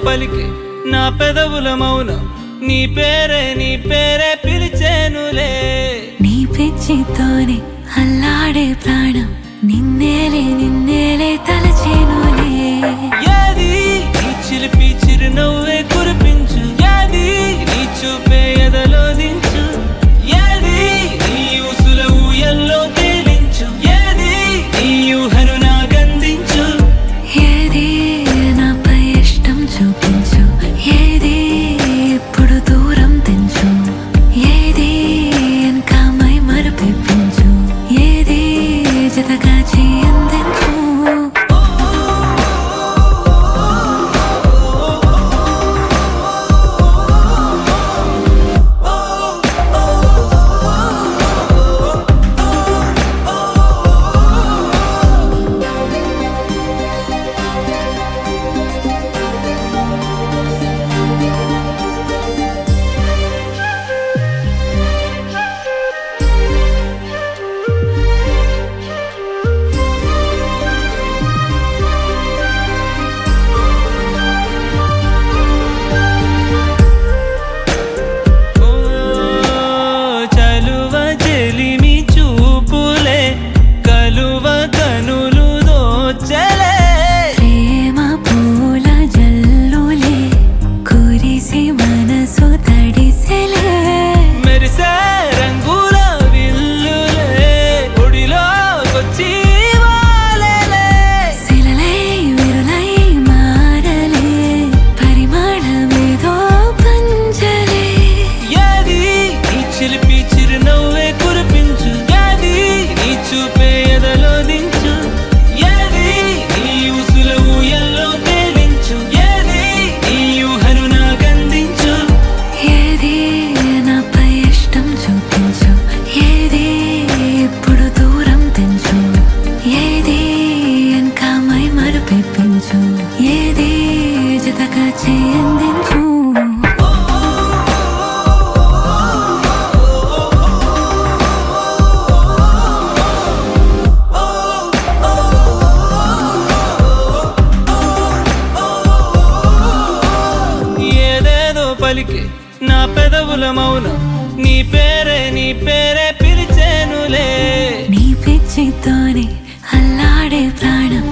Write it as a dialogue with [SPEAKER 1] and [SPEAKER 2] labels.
[SPEAKER 1] పలికే నా పెదవుల మౌనం నీ పేరే పిలిచేనులే
[SPEAKER 2] నీ పిచ్చితోనే అల్లాడే ప్రాణం నిన్నేలే తలచేనులే
[SPEAKER 1] ఏది నీ చిలిపి చిరునవ్వే కురిపించు ఏది నీ చూపే ఎదలో దించు ఏది నీ ఊసుల ఊయల్లో తేలించు ఏది నీ ఊహను నాకందించు
[SPEAKER 2] ఏది నాపై ఇష్టం చూపించు ఏది ఇప్పుడు దూరం తెంచు ఏది ఇంకా మై మరపించు ఏది జతగా చేయందించు
[SPEAKER 1] చిలిపి చిరునవ్వే కురిపించు ఏది నీ చూపే ఎదలో దించు ఏది నీ ఊసుల ఊయల్లో తేలించు ఏది నీ ఊహను నాకందించు
[SPEAKER 2] ఏది నాపై ఇష్టం చూపించు ఏది ఇప్పుడు దూరం తెంచు ఏది ఇంకా మై మరపించు ఏది జతగా చేయందించు
[SPEAKER 1] పలికే నా పెదవుల మౌనం నీ పేరే పిలిచేనులే
[SPEAKER 2] నీ పిచ్చితోనే అల్లాడే ప్రాణం